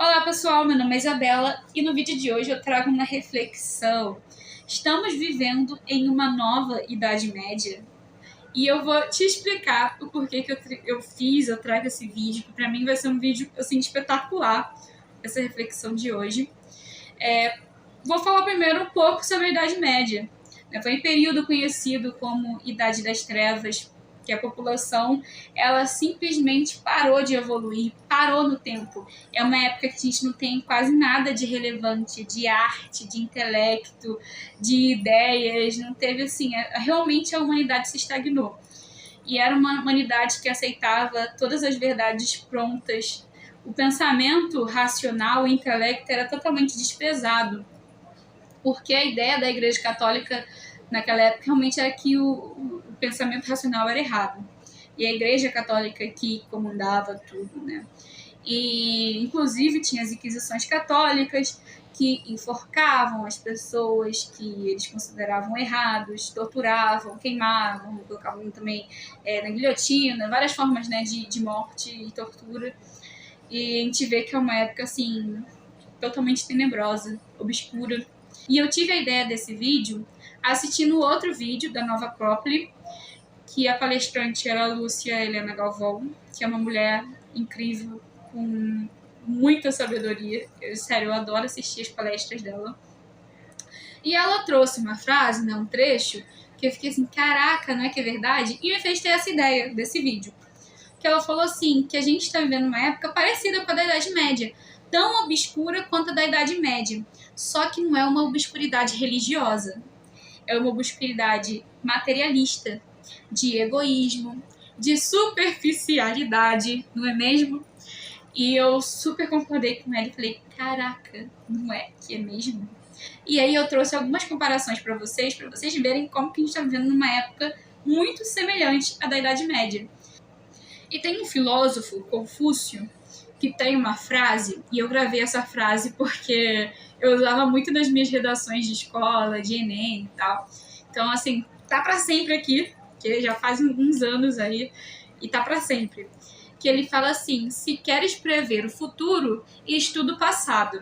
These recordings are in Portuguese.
Olá pessoal, meu nome é Isabela e no vídeo de hoje eu trago uma reflexão. Estamos vivendo em uma nova Idade Média e eu vou te explicar o porquê que eu trago esse vídeo, que pra mim vai ser um vídeo assim, espetacular, essa reflexão de hoje. Vou falar primeiro um pouco sobre a Idade Média. Foi um período conhecido como Idade das Trevas, que a população ela simplesmente parou de evoluir, parou no tempo. É uma época que a gente não tem quase nada de relevante, de arte, de intelecto, de ideias, não teve assim, realmente a humanidade se estagnou. E era uma humanidade que aceitava todas as verdades prontas. O pensamento racional, o intelecto era totalmente desprezado, porque a ideia da Igreja Católica naquela época realmente era que o pensamento racional era errado. E a Igreja Católica que comandava tudo, né? E, inclusive, tinha as inquisições católicas que enforcavam as pessoas que eles consideravam errados, torturavam, queimavam, colocavam também na guilhotina, várias formas, né, de morte e tortura. E a gente vê que é uma época, assim, totalmente tenebrosa, obscura. E eu tive a ideia desse vídeo assistindo outro vídeo da Nova Acrópole, que a palestrante era a Lúcia Helena Galvão, que é uma mulher incrível, com muita sabedoria. Sério, eu adoro assistir as palestras dela. E ela trouxe uma frase, né, um trecho, que eu fiquei assim, caraca, não é que é verdade? E me fez ter essa ideia desse vídeo. Que ela falou assim, que a gente está vivendo uma época parecida com a da Idade Média, tão obscura quanto a da Idade Média. Só que não é uma obscuridade religiosa. É uma obscuridade materialista, de egoísmo, de superficialidade, não é mesmo? E eu super concordei com ela e falei, caraca, não é que é mesmo? E aí eu trouxe algumas comparações para vocês verem como que a gente está vivendo numa época muito semelhante à da Idade Média. E tem um filósofo, Confúcio, que tem uma frase, e eu gravei essa frase porque eu usava muito nas minhas redações de escola, de Enem e tal. Então, assim, tá para sempre aqui, que já faz uns anos aí, e tá para sempre. Que ele fala assim, se queres prever o futuro, estuda o passado.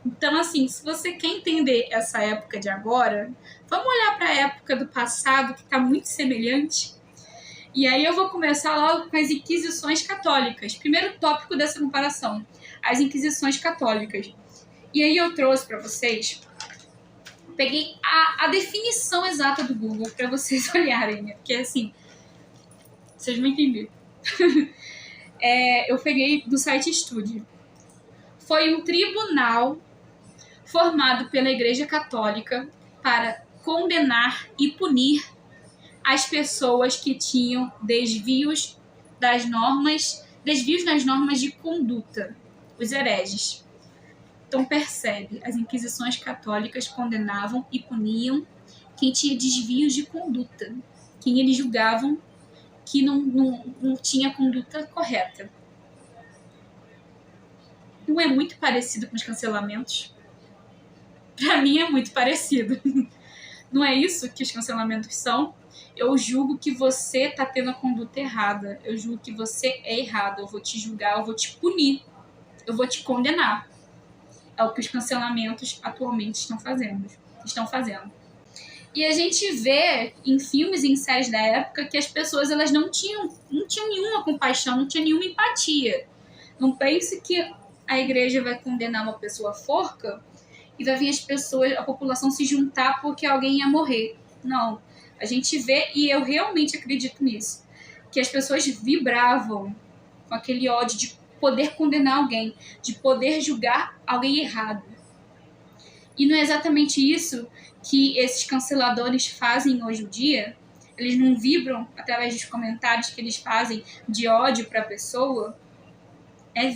Então, assim, se você quer entender essa época de agora, vamos olhar para a época do passado, que está muito semelhante. E aí eu vou começar logo com as Inquisições Católicas. Primeiro tópico dessa comparação, as Inquisições Católicas. E aí eu trouxe para vocês, peguei a definição exata do Google para vocês olharem, né? Porque assim, vocês vão entender. Eu peguei do site Estude. Foi um tribunal formado pela Igreja Católica para condenar e punir as pessoas que tinham desvios nas normas de conduta, os hereges. Então percebe, as inquisições católicas condenavam e puniam quem tinha desvios de conduta, quem eles julgavam que não tinha conduta correta. Não é muito parecido com os cancelamentos? Para mim é muito parecido. Não é isso que os cancelamentos são? Eu julgo que você tá tendo a conduta errada. Eu julgo que você é errado. Eu vou te julgar, eu vou te punir. Eu vou te condenar. É o que os cancelamentos atualmente estão fazendo. E a gente vê em filmes e em séries da época que as pessoas elas não tinham nenhuma compaixão, não tinha nenhuma empatia. Não pense que a igreja vai condenar uma pessoa à forca e vai vir as pessoas, a população se juntar porque alguém ia morrer. Não. A gente vê, e eu realmente acredito nisso, que as pessoas vibravam com aquele ódio de poder condenar alguém, de poder julgar alguém errado. E não é exatamente isso que esses canceladores fazem hoje em dia? Eles não vibram através dos comentários que eles fazem de ódio para a pessoa?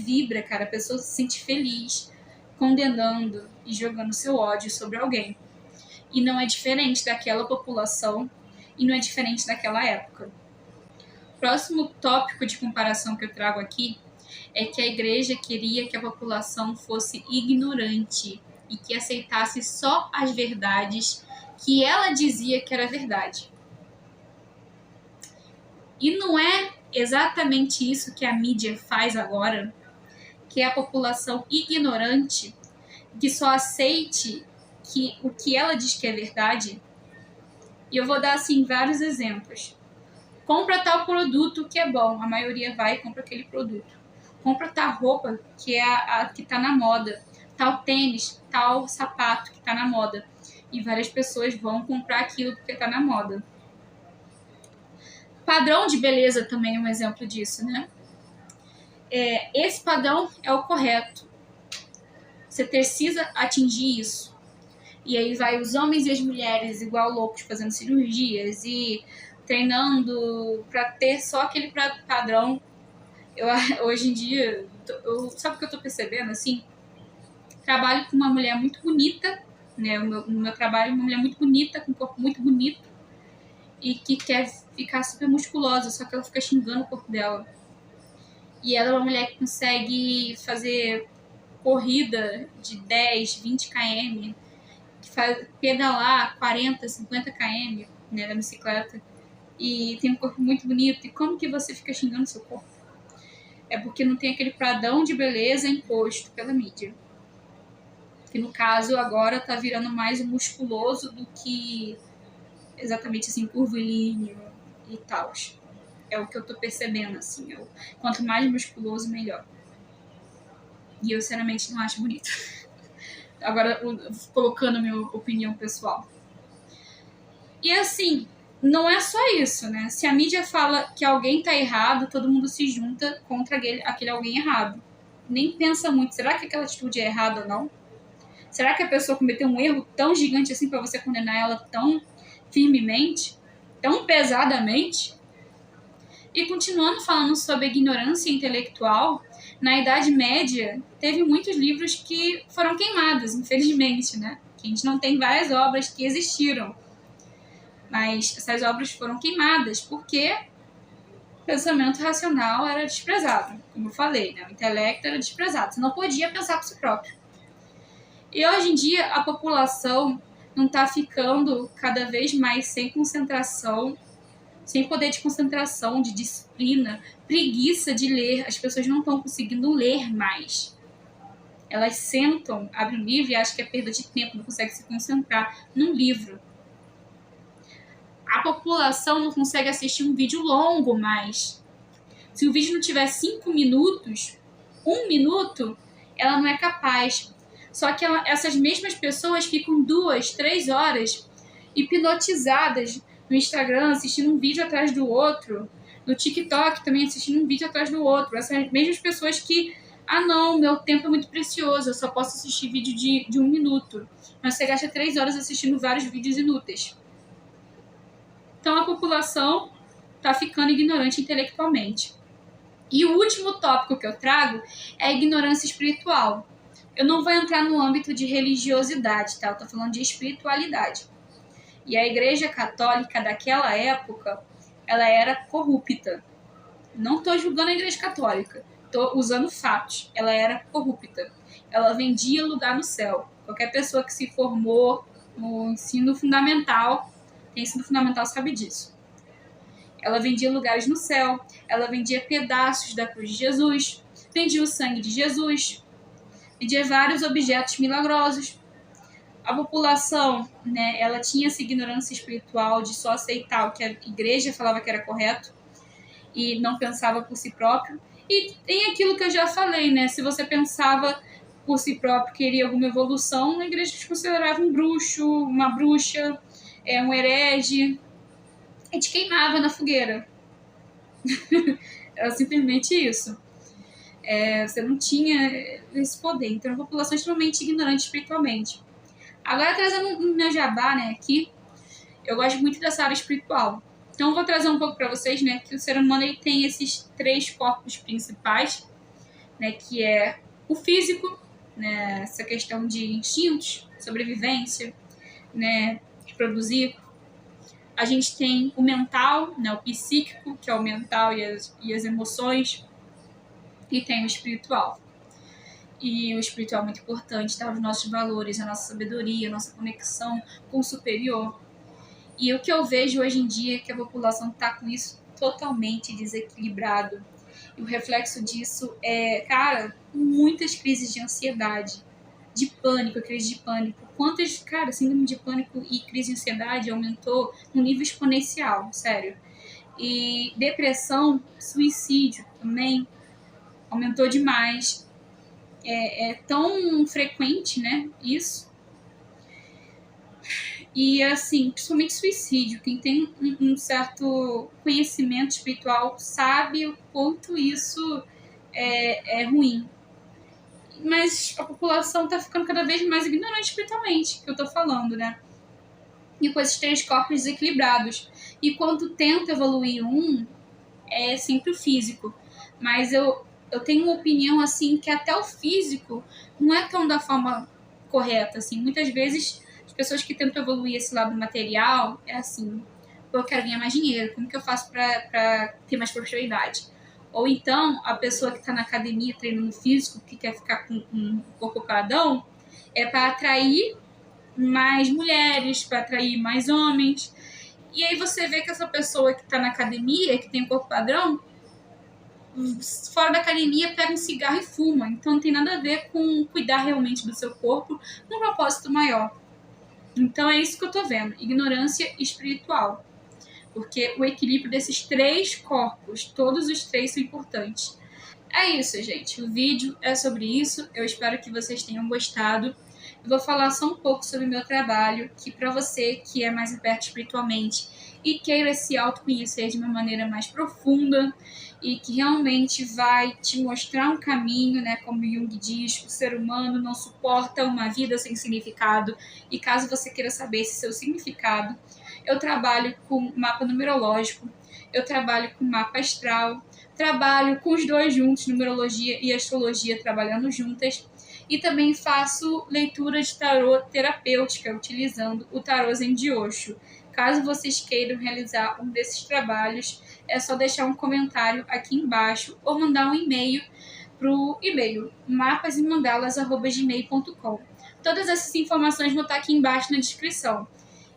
Vibra, cara. A pessoa se sente feliz condenando e jogando seu ódio sobre alguém. E não é diferente daquela população e não é diferente daquela época. O próximo tópico de comparação que eu trago aqui é que a igreja queria que a população fosse ignorante e que aceitasse só as verdades que ela dizia que era verdade. E não é exatamente isso que a mídia faz agora? que é a população ignorante, que só aceite o que ela diz que é verdade. E eu vou dar, assim, vários exemplos. Compra tal produto que é bom, a maioria vai e compra aquele produto. Compra tal roupa que é a que tá na moda, tal tênis, tal sapato que tá na moda. E várias pessoas vão comprar aquilo porque tá na moda. Padrão de beleza também é um exemplo disso, né? Esse padrão é o correto. Você precisa atingir isso. E aí vai os homens e as mulheres igual loucos fazendo cirurgias e treinando para ter só aquele padrão. Hoje em dia, sabe o que eu tô percebendo? Assim, trabalho com uma mulher muito bonita, né? No meu trabalho, uma mulher muito bonita, com um corpo muito bonito e que quer ficar super musculosa, só que ela fica xingando o corpo dela. E ela é uma mulher que consegue fazer corrida de 10, 20 km, que faz pedalar 40, 50 km, né, na bicicleta, e tem um corpo muito bonito. E como que você fica xingando seu corpo? É porque não tem aquele padrão de beleza imposto pela mídia. Que no caso agora tá virando mais musculoso do que exatamente assim, curvilíneo e tal. É o que eu tô percebendo, assim. Quanto mais musculoso, melhor. E eu, sinceramente, não acho bonito. Agora, colocando minha opinião pessoal. E, assim, não é só isso, né? Se a mídia fala que alguém tá errado, todo mundo se junta contra aquele alguém errado. Nem pensa muito, será que aquela atitude é errada ou não? Será que a pessoa cometeu um erro tão gigante assim pra você condenar ela tão firmemente? Tão pesadamente? E continuando falando sobre a ignorância intelectual, na Idade Média teve muitos livros que foram queimados, infelizmente, né? Que a gente não tem várias obras que existiram, mas essas obras foram queimadas porque o pensamento racional era desprezado, como eu falei, né? O intelecto era desprezado, você não podia pensar por si próprio. E hoje em dia a população não está ficando cada vez mais sem concentração, sem poder de concentração, de disciplina, preguiça de ler. As pessoas não estão conseguindo ler mais. Elas sentam, abrem um livro e acham que é perda de tempo, não conseguem se concentrar num livro. A população não consegue assistir um vídeo longo mais. Se o vídeo não tiver 5 minutos, 1 minuto, ela não é capaz. Só que essas mesmas pessoas ficam 2, 3 horas hipnotizadas no Instagram, assistindo um vídeo atrás do outro, no TikTok também assistindo um vídeo atrás do outro. Essas mesmas pessoas que, não, meu tempo é muito precioso, eu só posso assistir vídeo de 1 minuto. Mas você gasta 3 horas assistindo vários vídeos inúteis. Então a população está ficando ignorante intelectualmente. E o último tópico que eu trago é a ignorância espiritual. Eu não vou entrar no âmbito de religiosidade, tá? Eu tô falando de espiritualidade. E a Igreja Católica daquela época, ela era corrupta. Não tô julgando a Igreja Católica, tô usando fatos. Ela era corrupta. Ela vendia lugar no céu. Qualquer pessoa que se formou no ensino fundamental, tem ensino fundamental, sabe disso. Ela vendia lugares no céu, ela vendia pedaços da cruz de Jesus, vendia o sangue de Jesus, vendia vários objetos milagrosos. A população, né, ela tinha essa ignorância espiritual de só aceitar o que a igreja falava que era correto e não pensava por si próprio. E tem aquilo que eu já falei, né? Se você pensava por si próprio, queria alguma evolução, a igreja te considerava um bruxo, uma bruxa, um herege, e te queimava na fogueira. Era simplesmente isso. Você não tinha esse poder. Então, a população é extremamente ignorante espiritualmente. Agora, trazendo um meu jabá, né, aqui, eu gosto muito dessa área espiritual. Então, eu vou trazer um pouco para vocês, né, que o ser humano ele tem esses 3 corpos principais, né, que é o físico, né, essa questão de instintos, sobrevivência, né, de produzir. A gente tem o mental, né, o psíquico, que é o mental e as emoções, e tem o espiritual. E o espiritual é muito importante, tá? Os nossos valores, a nossa sabedoria, a nossa conexão com o superior. E o que eu vejo hoje em dia é que a população está com isso totalmente desequilibrado. E o reflexo disso é, cara, muitas crises de ansiedade, de pânico, crise de pânico. Quantas, cara, síndrome de pânico e crise de ansiedade aumentou num nível exponencial, sério. E depressão, suicídio também aumentou demais. É tão frequente, né, isso. E, assim, principalmente suicídio. Quem tem um certo conhecimento espiritual sabe o quanto isso é ruim. Mas a população está ficando cada vez mais ignorante espiritualmente, que eu tô falando, né? E com esses 3 corpos desequilibrados. E quando tenta evoluir é sempre o físico. Mas eu tenho uma opinião, assim, que até o físico não é tão da forma correta, assim. Muitas vezes, as pessoas que tentam evoluir esse lado material, é assim, eu quero ganhar mais dinheiro, como que eu faço para ter mais prosperidade? Ou então, a pessoa que está na academia treinando físico, que quer ficar com um corpo paradão, é para atrair mais mulheres, para atrair mais homens. E aí você vê que essa pessoa que está na academia, que tem um corpo padrão, fora da academia pega um cigarro e fuma. Então não tem nada a ver com cuidar realmente do seu corpo num propósito maior. Então é isso que eu tô vendo, ignorância espiritual. Porque o equilíbrio desses 3 corpos, todos os 3 são importantes. É isso, gente. O vídeo é sobre isso. Eu espero que vocês tenham gostado. Eu vou falar só um pouco sobre o meu trabalho, que para você que é mais aberto espiritualmente e queira se autoconhecer de uma maneira mais profunda e que realmente vai te mostrar um caminho, né? Como Jung diz, o ser humano não suporta uma vida sem significado. E caso você queira saber esse seu significado, eu trabalho com mapa numerológico, eu trabalho com mapa astral, trabalho com os 2 juntos, numerologia e astrologia trabalhando juntas, e também faço leitura de tarô terapêutica utilizando o tarô Zen de Osho. Caso vocês queiram realizar um desses trabalhos, é só deixar um comentário aqui embaixo ou mandar um e-mail para o e-mail mapasemandalas@gmail.com. Todas essas informações vão estar aqui embaixo na descrição.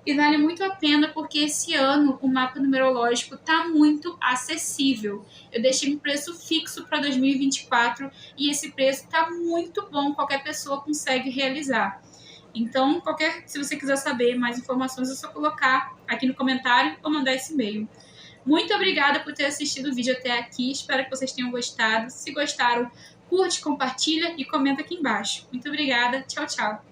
E vale muito a pena porque esse ano o mapa numerológico está muito acessível. Eu deixei um preço fixo para 2024 e esse preço está muito bom, qualquer pessoa consegue realizar. Então, se você quiser saber mais informações, é só colocar aqui no comentário ou mandar esse e-mail. Muito obrigada por ter assistido o vídeo até aqui, espero que vocês tenham gostado. Se gostaram, curte, compartilha e comenta aqui embaixo. Muito obrigada, tchau, tchau.